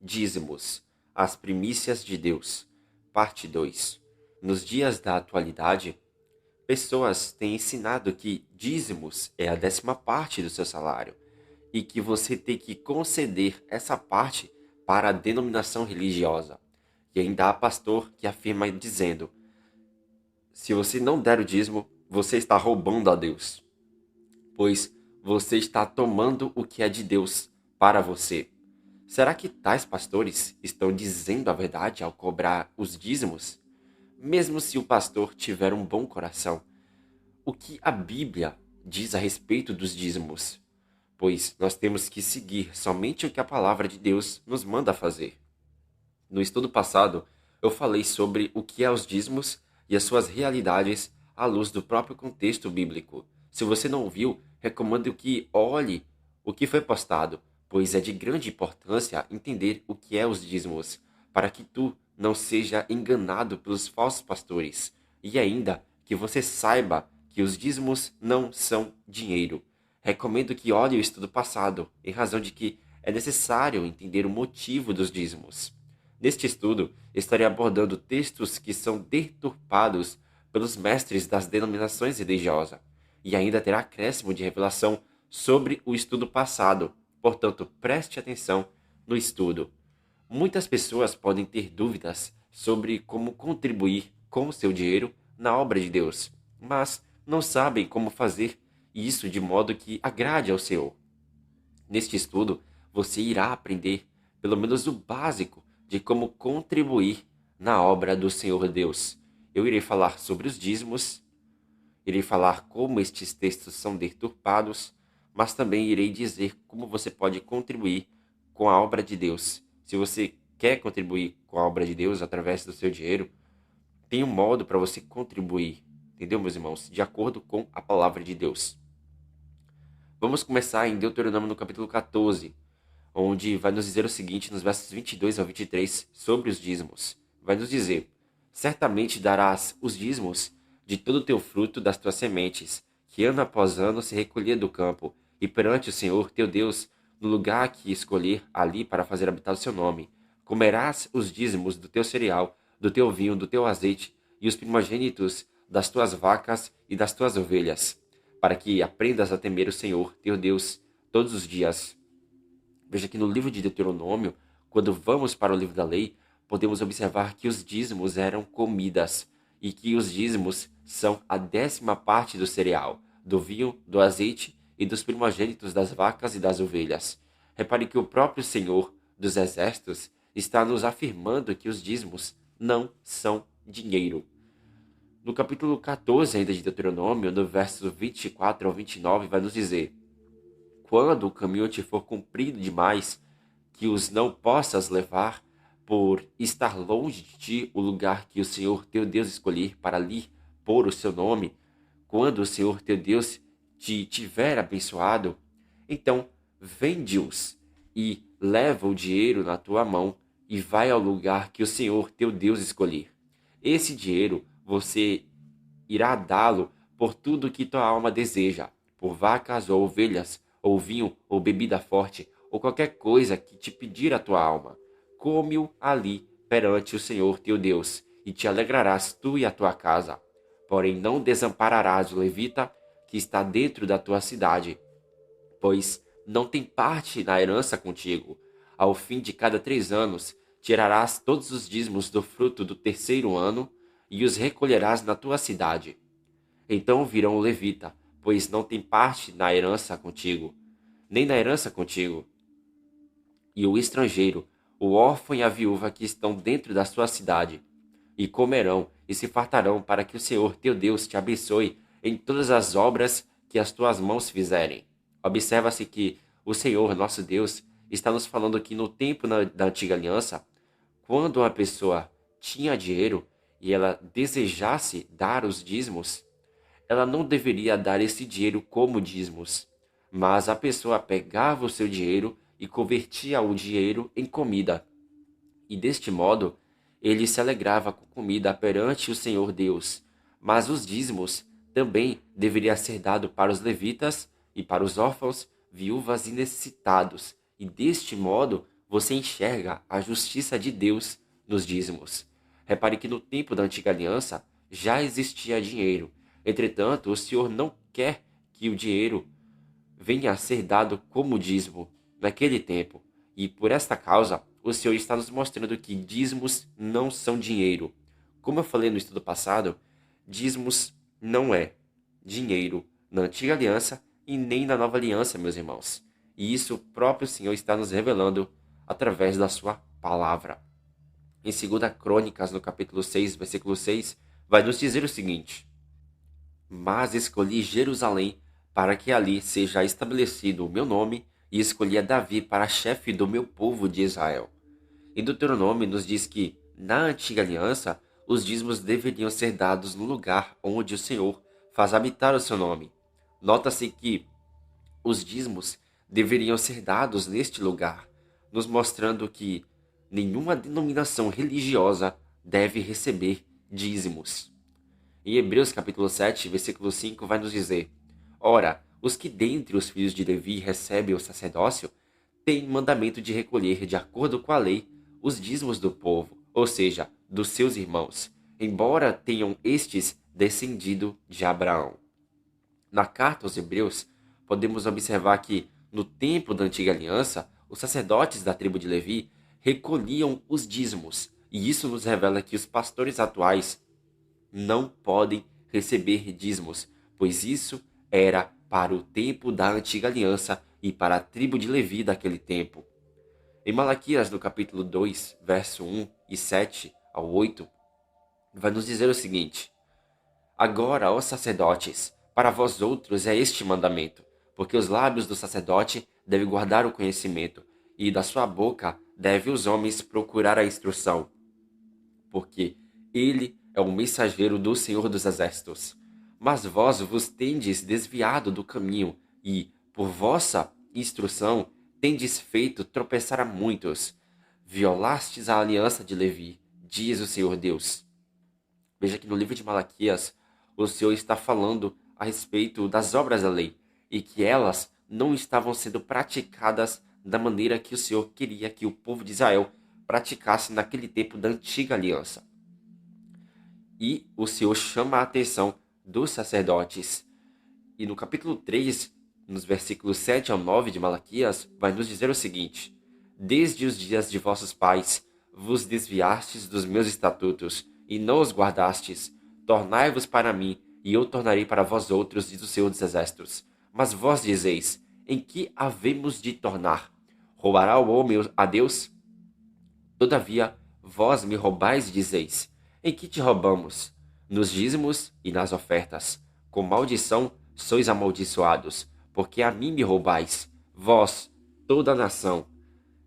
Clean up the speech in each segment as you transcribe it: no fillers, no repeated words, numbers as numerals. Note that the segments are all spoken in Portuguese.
Dízimos, as primícias de Deus. Parte 2. Nos dias da atualidade, pessoas têm ensinado que dízimos é a 10ª parte do seu salário e que você tem que conceder essa parte para a denominação religiosa. E ainda há pastor que afirma dizendo: se você não der o dízimo, você está roubando a Deus, pois você está tomando o que é de Deus para você. Será que tais pastores estão dizendo a verdade ao cobrar os dízimos? Mesmo se o pastor tiver um bom coração, o que a Bíblia diz a respeito dos dízimos? Pois nós temos que seguir somente o que a palavra de Deus nos manda fazer. No estudo passado, eu falei sobre o que é os dízimos e as suas realidades à luz do próprio contexto bíblico. Se você não viu, recomendo que olhe o que foi postado, pois é de grande importância entender o que é os dízimos, para que tu não seja enganado pelos falsos pastores, e ainda que você saiba que os dízimos não são dinheiro. Recomendo que olhe o estudo passado, em razão de que é necessário entender o motivo dos dízimos. Neste estudo, estarei abordando textos que são deturpados pelos mestres das denominações religiosas, e ainda terá acréscimo de revelação sobre o estudo passado, portanto, preste atenção no estudo. Muitas pessoas podem ter dúvidas sobre como contribuir com o seu dinheiro na obra de Deus, mas não sabem como fazer isso de modo que agrade ao Senhor. Neste estudo, você irá aprender pelo menos o básico de como contribuir na obra do Senhor Deus. Eu irei falar sobre os dízimos, irei falar como estes textos são deturpados, mas também irei dizer como você pode contribuir com a obra de Deus. Se você quer contribuir com a obra de Deus através do seu dinheiro, tem um modo para você contribuir, entendeu, meus irmãos? De acordo com a palavra de Deus. Vamos começar em Deuteronômio no capítulo 14, onde vai nos dizer o seguinte nos versos 22 ao 23 sobre os dízimos. Vai nos dizer: certamente darás os dízimos de todo o teu fruto das tuas sementes, que ano após ano se recolher do campo, e perante o Senhor teu Deus, no lugar que escolher ali para fazer habitar o seu nome. Comerás os dízimos do teu cereal, do teu vinho, do teu azeite, e os primogênitos das tuas vacas e das tuas ovelhas, para que aprendas a temer o Senhor teu Deus todos os dias. Veja que no livro de Deuteronômio, quando vamos para o livro da lei, podemos observar que os dízimos eram comidas e que os dízimos são a 10ª parte do cereal, do vinho, do azeite e dos primogênitos das vacas e das ovelhas. Repare que o próprio Senhor dos Exércitos está nos afirmando que os dízimos não são dinheiro. No capítulo 14 ainda de Deuteronômio, no verso 24 ao 29, vai nos dizer: quando o caminho te for comprido demais, que os não possas levar, por estar longe de ti o lugar que o Senhor teu Deus escolher para ali pôr o seu nome, quando o Senhor teu Deus te tiver abençoado, então vende-os e leva o dinheiro na tua mão e vai ao lugar que o Senhor teu Deus escolher. Esse dinheiro você irá dá-lo por tudo que tua alma deseja, por vacas ou ovelhas, ou vinho, ou bebida forte, ou qualquer coisa que te pedir a tua alma. Come-o ali perante o Senhor teu Deus, e te alegrarás tu e a tua casa. Porém não desampararás o levita que está dentro da tua cidade, pois não tem parte na herança contigo. Ao fim de cada 3 anos, tirarás todos os dízimos do fruto do terceiro ano, e os recolherás na tua cidade. Então virão o levita, pois não tem parte na herança contigo, nem na herança contigo, e o estrangeiro, o órfão e a viúva que estão dentro da sua cidade, e comerão e se fartarão, para que o Senhor teu Deus te abençoe em todas as obras que as tuas mãos fizerem. Observa-se que o Senhor, nosso Deus, está nos falando que no tempo da antiga aliança, quando uma pessoa tinha dinheiro e ela desejasse dar os dízimos, ela não deveria dar esse dinheiro como dízimos, mas a pessoa pegava o seu dinheiro e convertia o dinheiro em comida. E deste modo, ele se alegrava com comida perante o Senhor Deus. Mas os dízimos também deveriam ser dados para os levitas e para os órfãos, viúvas e necessitados. E deste modo, você enxerga a justiça de Deus nos dízimos. Repare que no tempo da antiga aliança já existia dinheiro. Entretanto, o Senhor não quer que o dinheiro venha a ser dado como dízimo naquele tempo. E por esta causa, o Senhor está nos mostrando que dízimos não são dinheiro. Como eu falei no estudo passado, dízimos não é dinheiro na antiga aliança e nem na nova aliança, meus irmãos. E isso o próprio Senhor está nos revelando através da sua palavra. Em 2 Crônicas, no capítulo 6, versículo 6, vai nos dizer o seguinte: Mas escolhi Jerusalém para que ali seja estabelecido o meu nome, e escolhi a Davi para chefe do meu povo de Israel. Em Deuteronômio nos diz que, na antiga aliança, os dízimos deveriam ser dados no lugar onde o Senhor faz habitar o seu nome. Nota-se que os dízimos deveriam ser dados neste lugar, nos mostrando que nenhuma denominação religiosa deve receber dízimos. Em Hebreus capítulo 7, versículo 5, vai nos dizer: Ora, os que dentre os filhos de Levi recebem o sacerdócio, têm mandamento de recolher, de acordo com a lei, os dízimos do povo, ou seja, dos seus irmãos, embora tenham estes descendido de Abraão. Na carta aos Hebreus, podemos observar que, no tempo da antiga aliança, os sacerdotes da tribo de Levi recolhiam os dízimos, e isso nos revela que os pastores atuais não podem receber dízimos, pois isso era para o tempo da antiga aliança e para a tribo de Levi daquele tempo. Em Malaquias, no capítulo 2, verso 1 e 7 ao 8, vai nos dizer o seguinte: Agora, ó sacerdotes, para vós outros é este mandamento, porque os lábios do sacerdote devem guardar o conhecimento, e da sua boca devem os homens procurar a instrução, porque ele é o mensageiro do Senhor dos Exércitos. Mas vós vos tendes desviado do caminho, e, por vossa instrução, tendes feito tropeçar a muitos. Violastes a aliança de Levi, diz o Senhor Deus. Veja que no livro de Malaquias, o Senhor está falando a respeito das obras da lei, e que elas não estavam sendo praticadas da maneira que o Senhor queria que o povo de Israel praticasse naquele tempo da antiga aliança. E o Senhor chama a atenção dos sacerdotes. E no capítulo 3, nos versículos 7 ao 9 de Malaquias, vai nos dizer o seguinte: Desde os dias de vossos pais vos desviastes dos meus estatutos, e não os guardastes. Tornai-vos para mim, e eu tornarei para vós outros, diz o Senhor dos Exércitos. Mas vós dizeis: em que havemos de tornar? Roubará o homem a Deus? Todavia, vós me roubais e dizeis: em que te roubamos? Nos dízimos e nas ofertas. Com maldição sois amaldiçoados, porque a mim me roubais, vós, toda a nação.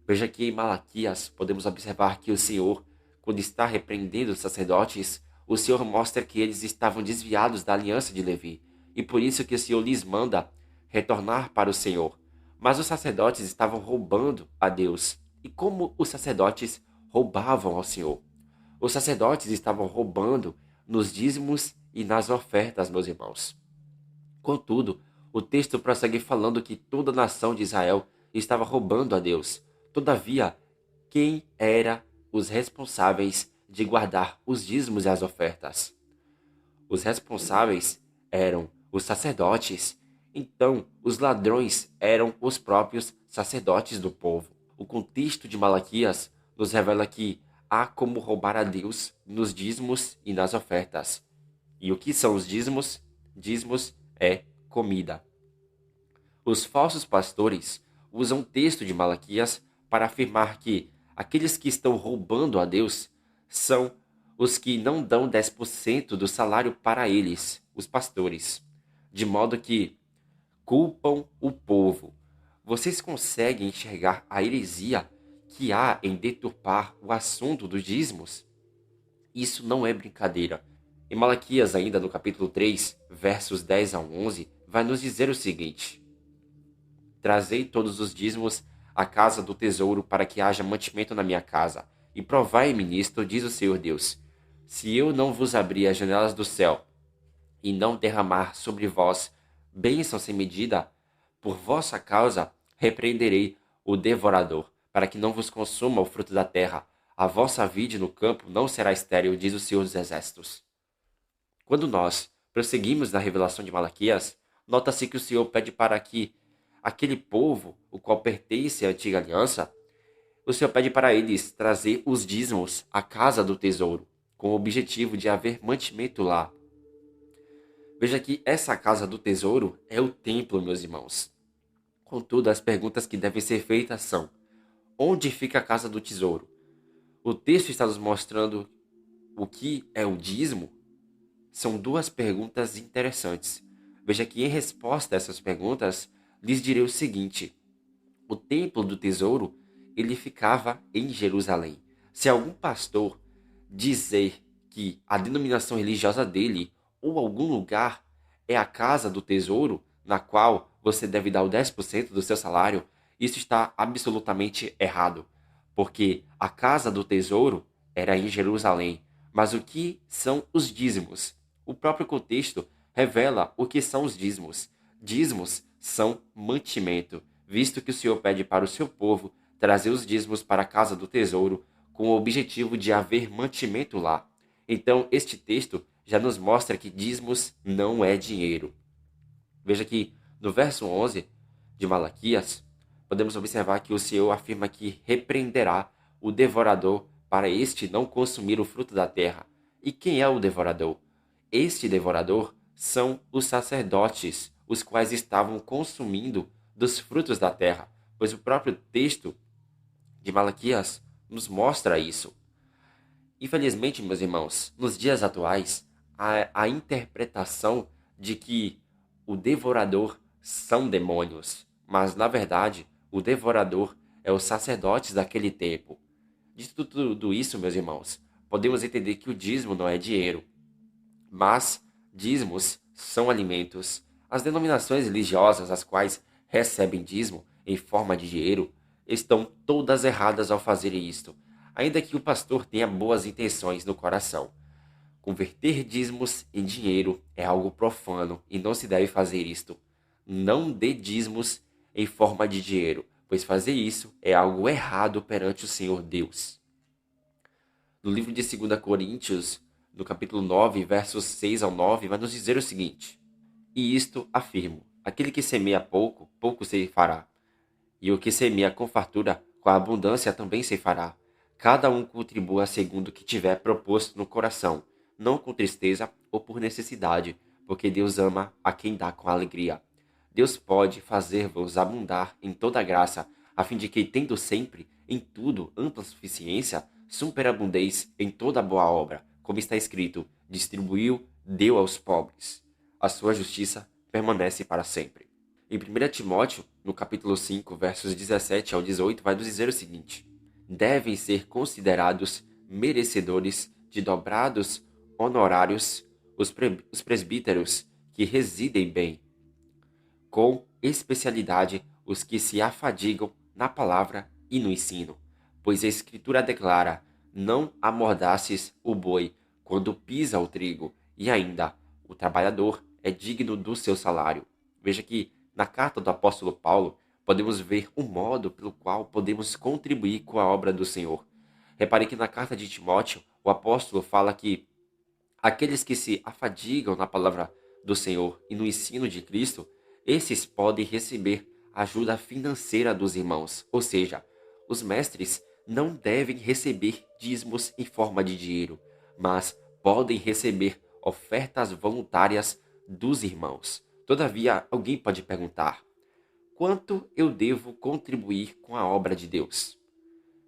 Veja que em Malaquias podemos observar que o Senhor, quando está repreendendo os sacerdotes, o Senhor mostra que eles estavam desviados da aliança de Levi, e por isso que o Senhor lhes manda retornar para o Senhor. Mas os sacerdotes estavam roubando a Deus. E como os sacerdotes roubavam ao Senhor? Os sacerdotes estavam roubando nos dízimos e nas ofertas, meus irmãos. Contudo, o texto prossegue falando que toda a nação de Israel estava roubando a Deus. Todavia, quem eram os responsáveis de guardar os dízimos e as ofertas? Os responsáveis eram os sacerdotes. Então, os ladrões eram os próprios sacerdotes do povo. O contexto de Malaquias nos revela que há como roubar a Deus nos dízimos e nas ofertas. E o que são os dízimos? Dízimos é comida. Os falsos pastores usam o texto de Malaquias para afirmar que aqueles que estão roubando a Deus são os que não dão 10% do salário para eles, os pastores, de modo que culpam o povo. Vocês conseguem enxergar a heresia que há em deturpar o assunto dos dízimos? Isso não é brincadeira. Em Malaquias, ainda no capítulo 3, versos 10 a 11, vai nos dizer o seguinte: Trazei todos os dízimos à casa do tesouro para que haja mantimento na minha casa. E provai-me nisto, diz o Senhor Deus, se eu não vos abrir as janelas do céu e não derramar sobre vós bênção sem medida, por vossa causa repreenderei o devorador, para que não vos consuma o fruto da terra. A vossa vide no campo não será estéril, diz o Senhor dos Exércitos. Quando nós prosseguimos na revelação de Malaquias, nota-se que o Senhor pede para que aquele povo, o qual pertence à antiga aliança, o Senhor pede para eles trazer os dízimos à casa do tesouro, com o objetivo de haver mantimento lá. Veja que essa casa do tesouro é o templo, meus irmãos. Contudo, as perguntas que devem ser feitas são: onde fica a casa do tesouro? O texto está nos mostrando o que é o dízimo? São duas perguntas interessantes. Veja que em resposta a essas perguntas, lhes direi o seguinte: o templo do tesouro, ele ficava em Jerusalém. Se algum pastor dizer que a denominação religiosa dele ou algum lugar é a casa do tesouro, na qual você deve dar o 10% do seu salário, isso está absolutamente errado, porque a casa do tesouro era em Jerusalém. Mas o que são os dízimos? O próprio contexto revela o que são os dízimos. Dízimos são mantimento, visto que o Senhor pede para o seu povo trazer os dízimos para a casa do tesouro, com o objetivo de haver mantimento lá. Então, este texto já nos mostra que dízimos não é dinheiro. Veja que no verso 11 de Malaquias, podemos observar que o Senhor afirma que repreenderá o devorador para este não consumir o fruto da terra. E quem é o devorador? Este devorador são os sacerdotes, os quais estavam consumindo dos frutos da terra, pois o próprio texto de Malaquias nos mostra isso. Infelizmente, meus irmãos, nos dias atuais, a interpretação de que o devorador são demônios, mas na verdade, o devorador é os sacerdotes daquele tempo. De tudo isso, meus irmãos, podemos entender que o dízimo não é dinheiro, mas dízimos são alimentos. As denominações religiosas as quais recebem dízimo em forma de dinheiro estão todas erradas ao fazerem isto, ainda que o pastor tenha boas intenções no coração. Converter dízimos em dinheiro é algo profano e não se deve fazer isto. Não dê dízimos em forma de dinheiro, pois fazer isso é algo errado perante o Senhor Deus. No livro de 2 Coríntios, no capítulo 9, versos 6 ao 9, vai nos dizer o seguinte: e isto afirmo: aquele que semeia pouco, pouco ceifará. E o que semeia com fartura, com a abundância também ceifará. Cada um contribua segundo o que tiver proposto no coração, não com tristeza ou por necessidade, porque Deus ama a quem dá com alegria. Deus pode fazer-vos abundar em toda graça, a fim de que, tendo sempre, em tudo, ampla suficiência, superabundeis em toda boa obra, como está escrito: distribuiu, deu aos pobres. A sua justiça permanece para sempre. Em 1 Timóteo, no capítulo 5, versos 17 ao 18, vai nos dizer o seguinte: devem ser considerados merecedores de dobrados honorários os presbíteros que residem bem, com especialidade os que se afadigam na palavra e no ensino. Pois a Escritura declara: não amordaces o boi quando pisa o trigo, e ainda, o trabalhador é digno do seu salário. Veja que, na carta do apóstolo Paulo, podemos ver o modo pelo qual podemos contribuir com a obra do Senhor. Repare que na carta de Timóteo, o apóstolo fala que aqueles que se afadigam na palavra do Senhor e no ensino de Cristo, esses podem receber ajuda financeira dos irmãos. Ou seja, os mestres não devem receber dízimos em forma de dinheiro, mas podem receber ofertas voluntárias dos irmãos. Todavia, alguém pode perguntar: quanto eu devo contribuir com a obra de Deus?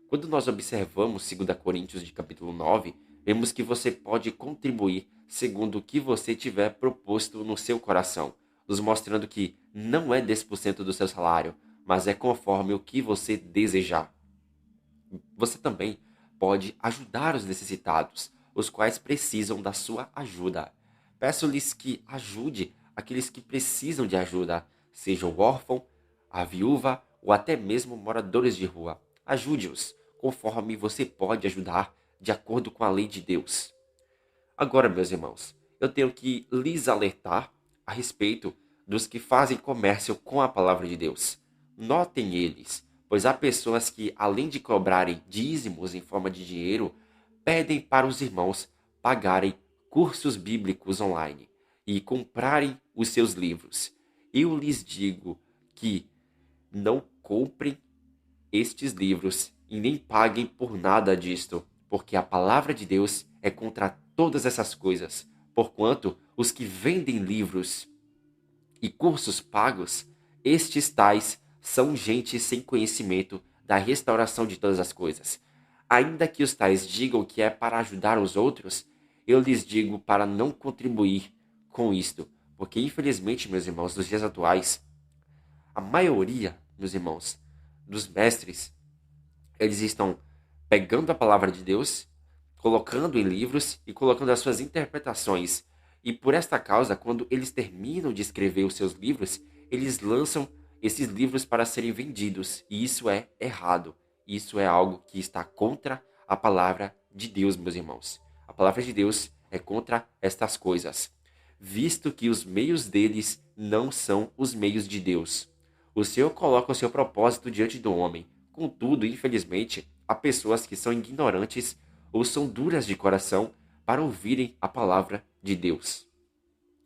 Quando nós observamos 2 Coríntios de capítulo 9, vemos que você pode contribuir segundo o que você tiver proposto no seu coração, nos mostrando que não é 10% do seu salário, mas é conforme o que você desejar. Você também pode ajudar os necessitados, os quais precisam da sua ajuda. Peço-lhes que ajude aqueles que precisam de ajuda, seja o órfão, a viúva ou até mesmo moradores de rua. Ajude-os, conforme você pode ajudar, de acordo com a lei de Deus. Agora, meus irmãos, eu tenho que lhes alertar a respeito dos que fazem comércio com a palavra de Deus. Notem eles, pois há pessoas que, além de cobrarem dízimos em forma de dinheiro, pedem para os irmãos pagarem cursos bíblicos online e comprarem os seus livros. Eu lhes digo que não comprem estes livros e nem paguem por nada disto, porque a palavra de Deus é contra todas essas coisas, porquanto os que vendem livros e cursos pagos, estes tais são gente sem conhecimento da restauração de todas as coisas. Ainda que os tais digam que é para ajudar os outros, eu lhes digo para não contribuir com isto, porque infelizmente, meus irmãos, nos dias atuais, a maioria, meus irmãos, dos mestres, eles estão pegando a palavra de Deus, colocando em livros e colocando as suas interpretações. E por esta causa, quando eles terminam de escrever os seus livros, eles lançam esses livros para serem vendidos. E isso é errado. Isso é algo que está contra a palavra de Deus, meus irmãos. A palavra de Deus é contra estas coisas, visto que os meios deles não são os meios de Deus. O Senhor coloca o seu propósito diante do homem. Contudo, infelizmente, há pessoas que são ignorantes ou são duras de coração para ouvirem a palavra de Deus.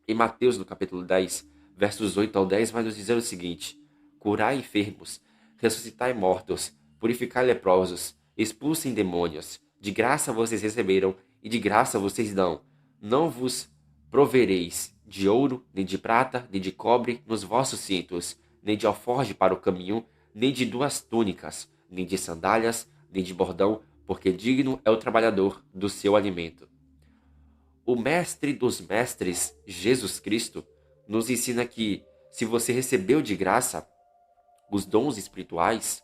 Em Mateus, no capítulo 10, versos 8 ao 10, vai nos dizer o seguinte: curai enfermos, ressuscitai mortos, purificai leprosos, expulsem demônios. De graça vocês receberam e de graça vocês dão. Não vos provereis de ouro, nem de prata, nem de cobre nos vossos cintos, nem de alforje para o caminho, nem de duas túnicas, nem de sandálias, nem de bordão, porque digno é o trabalhador do seu alimento. O mestre dos mestres, Jesus Cristo, nos ensina que, se você recebeu de graça os dons espirituais,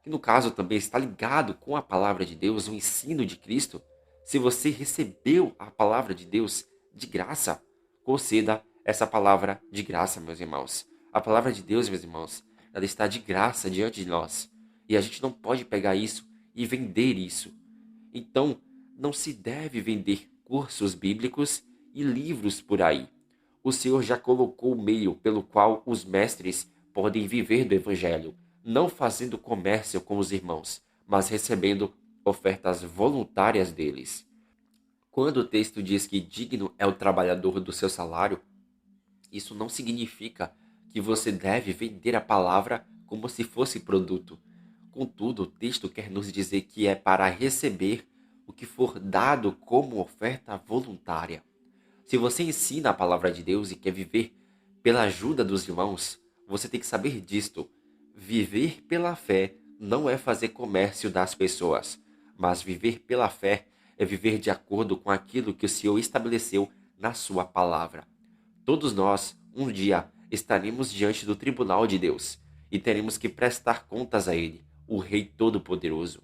que no caso também está ligado com a palavra de Deus, o ensino de Cristo, se você recebeu a palavra de Deus de graça, conceda essa palavra de graça, meus irmãos. A palavra de Deus, meus irmãos, ela está de graça diante de nós. E a gente não pode pegar isso e vender isso. Então, não se deve vender cursos bíblicos e livros por aí. O Senhor já colocou o meio pelo qual os mestres podem viver do Evangelho, não fazendo comércio com os irmãos, mas recebendo ofertas voluntárias deles. Quando o texto diz que digno é o trabalhador do seu salário, isso não significa que você deve vender a palavra como se fosse produto. Contudo, o texto quer nos dizer que é para receber o que for dado como oferta voluntária. Se você ensina a palavra de Deus e quer viver pela ajuda dos irmãos, você tem que saber disto. Viver pela fé não é fazer comércio das pessoas, mas viver pela fé é viver de acordo com aquilo que o Senhor estabeleceu na sua palavra. Todos nós, um dia, estaremos diante do tribunal de Deus e teremos que prestar contas a Ele, o Rei Todo-Poderoso.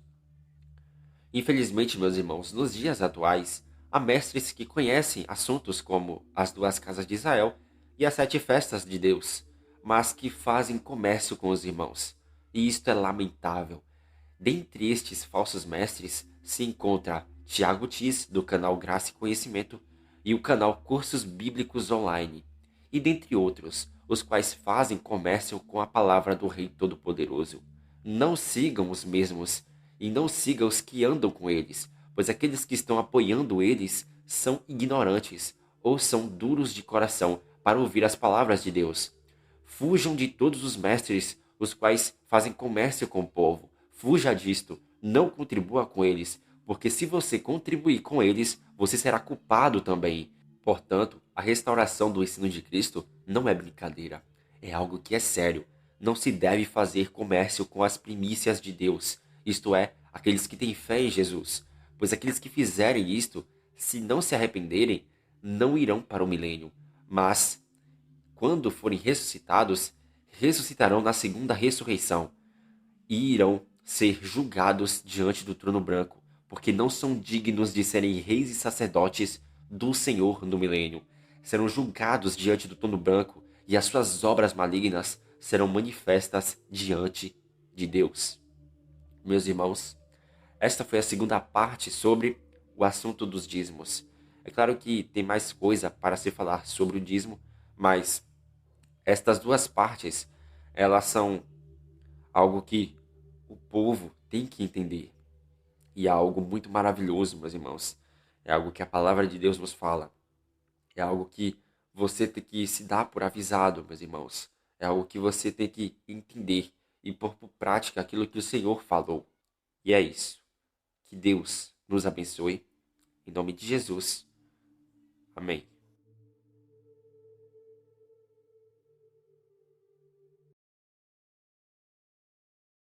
Infelizmente, meus irmãos, nos dias atuais, há mestres que conhecem assuntos como as duas casas de Israel e as 7 festas de Deus, mas que fazem comércio com os irmãos. E isto é lamentável. Dentre estes falsos mestres se encontra Tiago Tis, do canal Graça e Conhecimento, e o canal Cursos Bíblicos Online, e dentre outros, os quais fazem comércio com a palavra do Rei Todo-Poderoso. Não sigam os mesmos, e não sigam os que andam com eles, pois aqueles que estão apoiando eles são ignorantes, ou são duros de coração para ouvir as palavras de Deus. Fujam de todos os mestres, os quais fazem comércio com o povo. Fuja disto, não contribua com eles, porque se você contribuir com eles, você será culpado também. Portanto, a restauração do ensino de Cristo não é brincadeira, é algo que é sério. Não se deve fazer comércio com as primícias de Deus, isto é, aqueles que têm fé em Jesus, pois aqueles que fizerem isto, se não se arrependerem, não irão para o milênio, mas, quando forem ressuscitados, ressuscitarão na segunda ressurreição e irão ser julgados diante do trono branco, porque não são dignos de serem reis e sacerdotes do Senhor no milênio. Serão julgados diante do trono branco e as suas obras malignas serão manifestas diante de Deus. Meus irmãos, esta foi a segunda parte sobre o assunto dos dízimos. É claro que tem mais coisa para se falar sobre o dízimo, mas estas duas partes, elas são algo que povo tem que entender. E é algo muito maravilhoso, meus irmãos. É algo que a palavra de Deus nos fala. É algo que você tem que se dar por avisado, meus irmãos. É algo que você tem que entender e pôr por prática aquilo que o Senhor falou. E é isso. Que Deus nos abençoe. Em nome de Jesus. Amém.